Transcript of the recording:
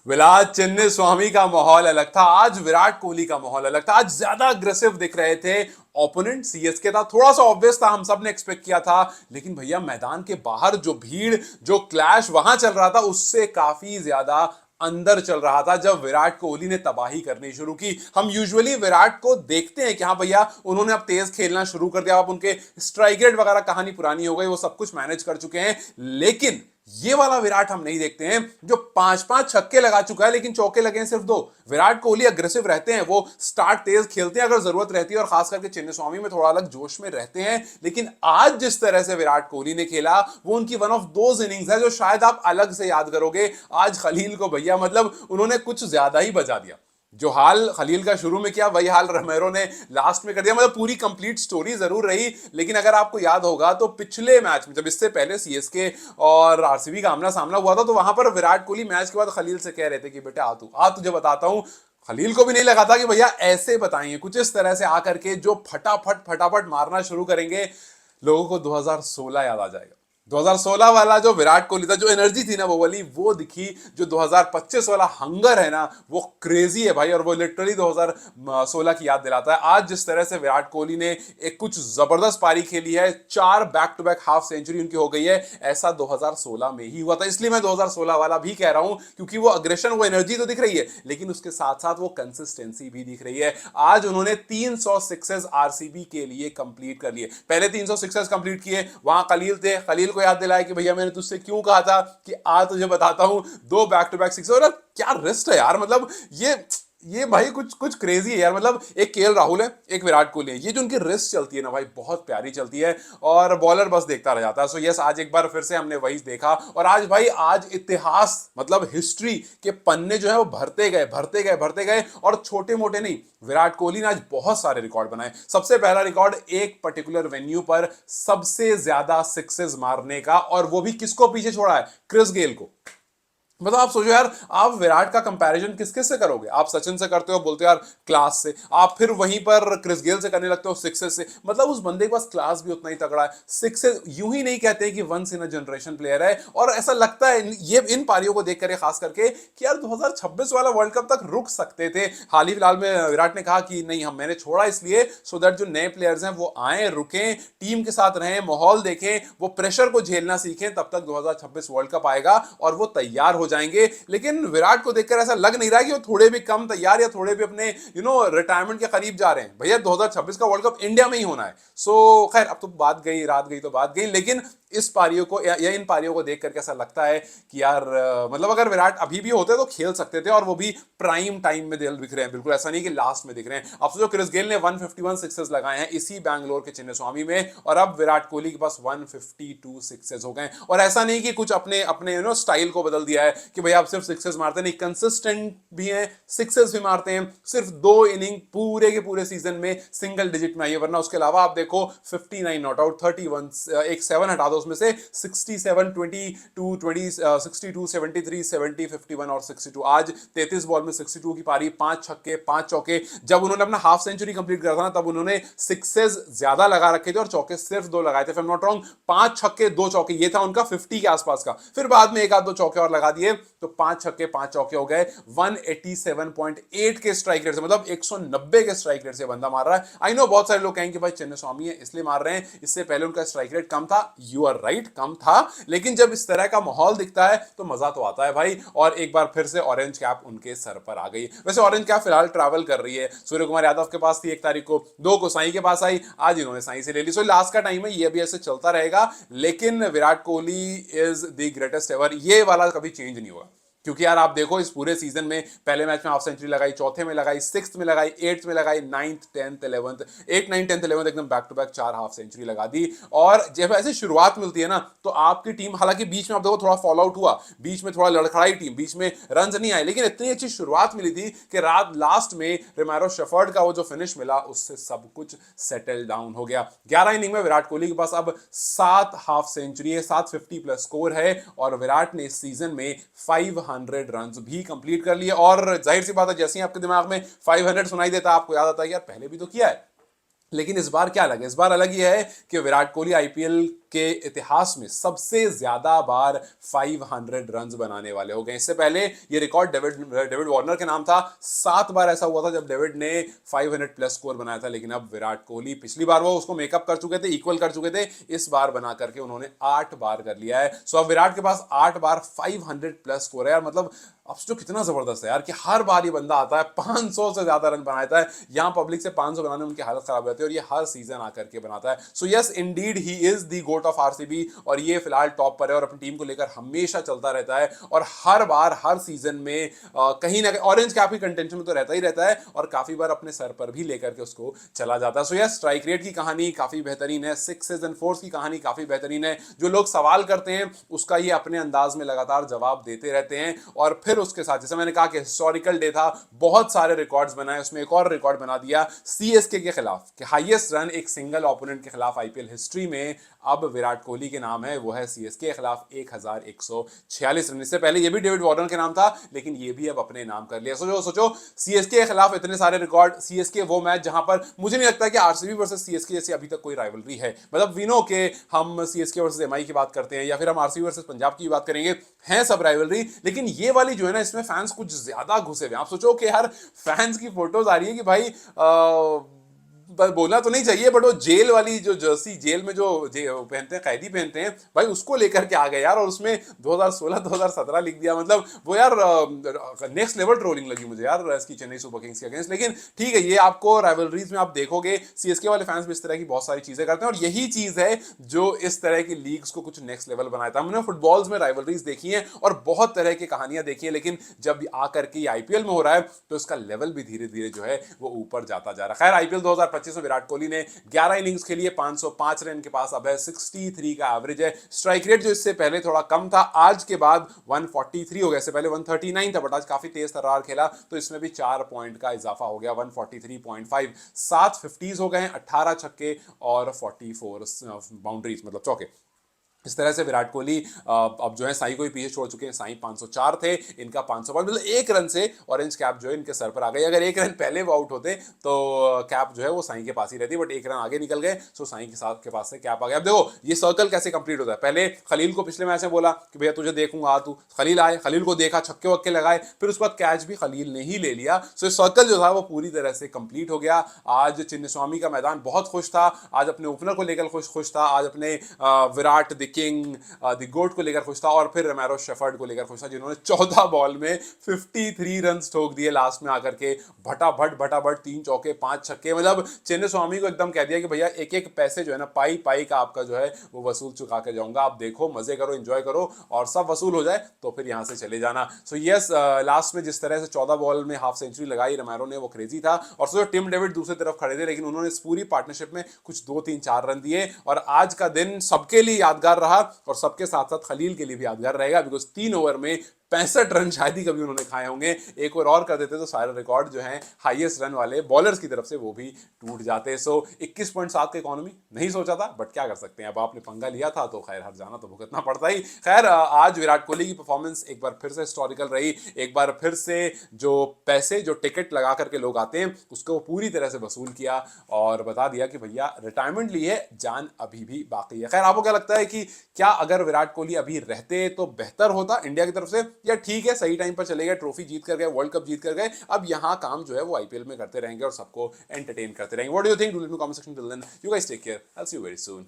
आज चेन्नई स्वामी का माहौल अलग था, आज विराट कोहली का माहौल अलग था, आज ज्यादा अग्रेसिव दिख रहे थे। ओपोनेंट सीएसके था, थोड़ा सा ऑब्वियस था, हम सब ने एक्सपेक्ट किया था। लेकिन भैया मैदान के बाहर जो भीड़, जो क्लैश वहां चल रहा था, उससे काफी ज्यादा अंदर चल रहा था जब विराट कोहली ने तबाही करनी शुरू की। हम यूजुअली विराट को देखते हैं कि हाँ भैया उन्होंने अब तेज खेलना शुरू कर दिया, अब उनके स्ट्राइक रेट वगैरह कहानी पुरानी हो गई, वो सब कुछ मैनेज कर चुके हैं। लेकिन ये वाला विराट हम नहीं देखते हैं जो पांच पांच छक्के लगा चुका है लेकिन चौके लगे हैं सिर्फ दो। विराट कोहली अग्रेसिव रहते हैं, वो स्टार्ट तेज खेलते हैं अगर जरूरत रहती है, और खास करके चिन्नी स्वामी में थोड़ा अलग जोश में रहते हैं। लेकिन आज जिस तरह से विराट कोहली ने खेला, वो उनकी वन ऑफ दोज इनिंग्स है जो शायद आप अलग से याद करोगे। आज खलील को भैया मतलब उन्होंने कुछ ज्यादा ही बजा दिया। जो हाल खलील का शुरू में किया वही हाल रमेरो ने लास्ट में कर दिया। मतलब पूरी कंप्लीट स्टोरी जरूर रही। लेकिन अगर आपको याद होगा तो पिछले मैच में, जब इससे पहले सीएसके और आरसीबी का आमना सामना हुआ था, तो वहां पर विराट कोहली मैच के बाद खलील से कह रहे थे कि बेटा आ तुझे बताता हूं। खलील को भी नहीं लगा था कि भैया ऐसे बताएंगे, कुछ इस तरह से आकर के जो फटाफट फटाफट मारना शुरू करेंगे, लोगों को 2016 याद आ जाएगा। 2016 वाला जो विराट कोहली था, जो एनर्जी थी ना वो वाली, वो दिखी। जो 2025 वाला हंगर है ना, वो क्रेजी है भाई, और वो लिटरली 2016 की याद दिलाता है। आज जिस तरह से विराट कोहली ने एक कुछ जबरदस्त पारी खेली है, 4 back to back half century उनकी हो गई है, ऐसा 2016 में ही हुआ था। इसलिए मैं 2016 वाला भी कह रहा हूं, क्योंकि वो अग्रेशन, वो एनर्जी तो दिख रही है, लेकिन उसके साथ साथ वो कंसिस्टेंसी भी दिख रही है। आज उन्होंने 300 सिक्सेस आरसीबी के लिए कंप्लीट कर लिए। पहले 300 सिक्सेस कंप्लीट किए, वहां खलील थे, खलील को याद दिलाया कि भैया मैंने तुझसे क्यों कहा था कि आज तुझे बताता हूं, 2 बैक टू बैक सिक्स। और क्या रिस्ट है यार, मतलब ये भाई कुछ कुछ क्रेजी है यार। मतलब एक केएल राहुल है, एक विराट कोहली है, ये जो उनकी रिस्ट चलती है ना भाई, बहुत प्यारी चलती है, और बॉलर बस देखता रह जाता है। सो यस, आज एक बार फिर से हमने वही देखा। और आज भाई, आज इतिहास, मतलब हिस्ट्री के पन्ने जो है वो भरते गए भरते गए भरते गए, और छोटे मोटे नहीं, विराट कोहली ने आज बहुत सारे रिकॉर्ड बनाए। सबसे पहला रिकॉर्ड एक पर्टिकुलर वेन्यू पर सबसे ज्यादा सिक्सेस मारने का, और वो भी किसको पीछे छोड़ा है? क्रिस गेल को। मतलब आप सोचो यार, आप विराट का कंपैरिजन किस किस से करोगे? आप सचिन से करते हो, बोलते हो यार क्लास से, आप फिर वहीं पर क्रिस गेल से करने लगते हो सिक्सेस से। मतलब उस बंदे के पास क्लास भी उतना ही तगड़ा है। सिक्सेस यूं ही नहीं कहते कि once in a generation player है, और ऐसा लगता है ये इन पारियों को देख कर खास करके कि यार 2026 वाला वर्ल्ड कप तक रुक सकते थे। हाल ही फिलहाल में विराट ने कहा कि नहीं, हम मैंने छोड़ा इसलिए सो दैट जो नए प्लेयर्स हैं वो आए, रुकें, टीम के साथ रहें, माहौल देखें, वो प्रेशर को झेलना सीखें, तब तक 2026 वर्ल्ड कप आएगा और वो तैयार हो जाएंगे। लेकिन विराट को देखकर ऐसा लग नहीं रहा कि वो थोड़े भी कम तैयार या थोड़े भी अपने रिटायरमेंट के करीब जा रहे हैं। भैया 2026 का वर्ल्ड कप इंडिया में ही होना है। सो खैर, अब तो बात गई, रात गई तो बात गई। लेकिन इस पारियों को या इन पारियों को देख करके ऐसा लगता है कि यार मतलब अगर विराट अभी भी होते तो खेल सकते थे, और वो भी प्राइम टाइम में दिख रहे हैं, बिल्कुल ऐसा नहीं कि लास्ट में दिख रहे हैं। अब सोचो, क्रिस गेल ने 151 सिक्सेस लगाए हैं इसी बैंगलोर के चिन्नी स्वामी में, और अब विराट कोहली के पास 152 सिक्सेस हो गए। और ऐसा नहीं कि कुछ अपने अपने स्टाइल को बदल दिया है कि भैया आप सिर्फ सिक्सेस मारते नहीं, कंसिस्टेंट भी हैं, सिक्सेस भी मारते हैं। सिर्फ 2 इनिंग पूरे के पूरे सीजन में सिंगल डिजिट में आई है, वरना उसके अलावा आप देखो 59 नॉट आउट, 31, एक 7 हटा दो उसमें से, 67, 22, 20, 62, 73, 70, 51 और 62। आज 33 बॉल में 62 की पारी, 5 छक्के 5 चौके। जब उन्होंने अपना हाफ सेंचुरी कंप्लीट करा था ना, तब उन्होंने सिक्सेस ज्यादा लगा रखे थे और चौके सिर्फ 2 लगाए थे, नॉट रॉन्ग। 5 छक्के 2 चौके, ये था उनका 50 के आसपास का। फिर बाद में एक आध 2 चौके और लगा दिए, तो 5 छक्के 5 चौके हो गए। 187.8 के स्ट्राइक रेट से, मतलब 190 के स्ट्राइक रेट से बंदा मार रहा है। आई नो बहुत सारे लोग कहेंगे भाई चिन्नी स्वामी है इसलिए मार रहे हैं, इससे पहले उनका स्ट्राइक रेट कम था। यू आर राइट, कम था। लेकिन जब इस तरह का माहौल दिखता है तो मजा तो आता है भाई। और एक बार फिर से ऑरेंज कैप उनके सर पर आ गई। वैसे ऑरेंज कैप फिलहाल ट्रैवल कर रही है, सूर्य कुमार यादव के पास थी 1 तारीख को, 2 को साई के पास आई, आज इन्होंने साई से ले ली। सो लास्ट का टाइम है, ये भी ऐसे चलता रहेगा। लेकिन Virat Kohli is the greatest ever, ये वाला कभी चेंज नहीं होगा। क्योंकि यार आप देखो, इस पूरे सीजन में पहले मैच में हाफ सेंचुरी लगाई, चौथे में लगाई, 6th में लगाई, 8th में लगाई, 9th 10th 11th, 8 9 10th 11th एकदम back to back 4 half century लगा दी। और जब ऐसे शुरुआत मिलती है ना, तो आपकी टीम, हालांकि बीच में आप देखो थोड़ा फॉल आउट हुआ, बीच में थोड़ा लड़खड़ाई टीम, बीच में रन नहीं आए, लेकिन इतनी अच्छी शुरुआत मिली थी कि रात लास्ट में रोमेरो शेफर्ड का वो जो फिनिश मिला, उससे सब कुछ सेटल डाउन हो गया। 11 इनिंग में विराट कोहली के पास अब 7 हाफ सेंचुरी है, 750 प्लस स्कोर है, और विराट ने इस सीजन में 500 रन भी कंप्लीट कर लिए। और जाहिर सी बात है, जैसे ही आपके दिमाग में 500 सुनाई देता है, आपको याद आता है यार पहले भी तो किया है। लेकिन इस बार क्या अलग है? इस बार अलग ये है कि विराट कोहली आईपीएल के इतिहास में सबसे ज्यादा बार 500 रन बनाने वाले हो गए। इससे पहले ये रिकॉर्ड डेविड वार्नर के नाम था। 7 बार ऐसा हुआ था जब डेविड ने 500 प्लस स्कोर बनाया था, लेकिन अब विराट कोहली, पिछली बार वो उसको मेकअप कर चुके थे, इक्वल कर चुके थे, इस बार बना करके उन्होंने 8 बार कर लिया है। सो अब विराट के पास 8 बार 500 प्लस स्कोर है यार। मतलब अब तो कितना जबरदस्त है यार कि हर बार ये बंदा आता है 500 से ज्यादा रन बनाता है। यहां पब्लिक से 500 बनाने में उनकी हालत खराब रहती है और ये हर सीजन आकर के बनाता है। So yes indeed he is the GOAT of RCB और ये फिलहाल टॉप पर है और अपनी टीम को लेकर हमेशा चलता रहता है और हर बार हर सीजन में कहीं ना कहीं ऑरेंज कैप की कंटेंशन में तो रहता ही रहता है और काफी बार अपने सर पर भी लेकर के उसको चला जाता है। सो यस स्ट्राइक रेट की कहानी काफी बेहतरीन है, सिक्सेस एंड फोर्स की कहानी काफी बेहतरीन है। जो लोग सवाल करते हैं उसका ये अपने अंदाज में लगातार जवाब देते रहते हैं और फिर उसके साथ जैसे मैंने कहा कि हिस्टोरिकल डे था, बहुत सारे रिकॉर्ड्स बनाए, उसमें एक और रिकॉर्ड बना दिया सीएसके के खिलाफ कि हाईएस्ट रन एक सिंगल ओपोनेंट के खिलाफ आईपीएल हिस्ट्री में अब विराट कोहली के नाम है, वो है सीएसके के खिलाफ 1146 रन। इससे पहले ये भी डेविड वार्नर के नाम था लेकिन ये भी अब अपने नाम कर लिया। सोचो सीएसके के खिलाफ इतने सारे रिकॉर्ड, सीएसके वो मैच जहां पर मुझे नहीं लगता कि आरसीबी वर्सेस सीएसके जैसी अभी तक कोई राइवलरी है। मतलब विनो के हम सीएसके वर्सेस एमआई की बात करते हैं या फिर हम आरसीबी वर्सेस पंजाब की बात करेंगे, हैं सब राइवलरी, लेकिन ये वाली जो है ना इसमें फैंस कुछ ज्यादा घुसे हुए। आप सोचो कि यार फैंस की फोटोज आ रही है कि भाई बोलना तो नहीं चाहिए बट वो जेल वाली जो जर्सी, जेल में जो पहनते हैं, कैदी पहनते हैं, भाई उसको लेकर के आ गए यार और उसमें 2016-2017 लिख दिया। मतलब वो यार नेक्स्ट लेवल ट्रोलिंग लगी मुझे यार इसकी चेन्नई सुपर किंग्स के अगेंस्ट। लेकिन ठीक है, ये आपको राइवलरीज में आप देखोगे सीएसके वाले फैंस भी इस तरह की बहुत सारी चीजें करते हैं और यही चीज है जो इस तरह की लीग्स को कुछ नेक्स्ट लेवल बनाया था। हमने फुटबॉल्स में राइवलरीज देखी है और बहुत तरह की कहानियां देखी है, लेकिन जब आकर के आईपीएल में हो रहा है तो इसका लेवल भी धीरे धीरे जो है वो ऊपर जाता जा रहा है। खैर आईपीएल 2025 में विराट कोहली ने 11 इनिंग्स खेली है, 505 रन के पास अब है, 63 का एवरेज है। स्ट्राइक रेट जो इससे पहले थोड़ा कम था, आज के बाद 143 हो गया, इससे पहले 139 था बट आज काफी तेज तर्रार खेला तो इसमें भी 4 पॉइंट का इजाफा हो गया, 143.5। 7 50s हो गए, 18 छक्के और 44 बाउंड्रीज मतलब चौके। इस तरह से विराट कोहली अब जो है साई को ही पीछे छोड़ चुके हैं। साई 504 थे, इनका 505, मतलब एक रन से ऑरेंज कैप जो है इनके सर पर आ गई। अगर एक रन पहले वो आउट होते तो कैप जो है वो साई के पास ही रहती, बट एक रन आगे निकल गए सो साई के पास से कैप आ गया। अब देखो ये सर्कल कैसे कंप्लीट होता है। पहले खलील को पिछले मैच में बोला कि भैया तुझे देखूंगा, तू खलील आए, खलील को देखा, छक्के वक्के लगाए, फिर उसके बाद कैच भी खलील ने ही ले लिया। सो सर्कल जो था वो पूरी तरह से कंप्लीट हो गया। आज चिन्नस्वामी का मैदान बहुत खुश था, आज अपने ओपनर को लेकर खुश था, आज अपने विराट किंग द गोट को लेकर खुश था और फिर रोमेरो शेफर्ड को लेकर खुश था जिन्होंने 14 बॉल में 53 रन ठोक दिए लास्ट में आकर के, भटाभट 3 चौके 5 छक्के। मतलब चिन्नस्वामी को एकदम कह दिया कि भैया एक एक पैसे जो है ना पाई पाई का आपका जो है वो वसूल चुका के जाऊंगा, आप देखो मजे करो एंजॉय करो और सब वसूल हो जाए तो फिर यहां से चले जाना। सो यस लास्ट में जिस तरह से 14 बॉल में हाफ सेंचुरी लगाई रोमेरो ने वो क्रेजी था। और सोचो टिम डेविड दूसरी तरफ खड़े थे लेकिन उन्होंने इस पूरी पार्टनरशिप में कुछ 2-3-4 रन दिए और आज का दिन सबके लिए यादगार रहा और सबके साथ साथ खलील के लिए भी यादगार रहेगा बिकॉज 3 ओवर में 65 रन शायद ही कभी उन्होंने खाए होंगे। एक और कर देते तो सारे रिकॉर्ड जो हैं हाईएस्ट रन वाले बॉलर्स की तरफ से वो भी टूट जाते। सो 21.7 का इकोनॉमी नहीं सोचा था बट क्या कर सकते हैं, अब आपने पंगा लिया था तो खैर हर जाना तो भुगतना पड़ता ही। खैर आज विराट कोहली की परफॉर्मेंस एक बार फिर से हिस्टोरिकल रही, एक बार फिर से जो पैसे जो टिकट लगा करके लोग आते हैं उसको पूरी तरह से वसूल किया और बता दिया कि भैया रिटायरमेंट ली है, जान अभी भी बाकी है। खैर आपको क्या लगता है कि क्या अगर विराट कोहली अभी रहते तो बेहतर होता इंडिया की तरफ से, या ठीक है सही टाइम पर चले गए, ट्रॉफी जीत कर गए, वर्ल्ड कप जीत कर गए, अब यहां काम जो है वो आईपीएल में करते रहेंगे और सबको एंटरटेन करते रहेंगे। What do you think? Do let me comment section. Till then you guys take care, I will see you very soon.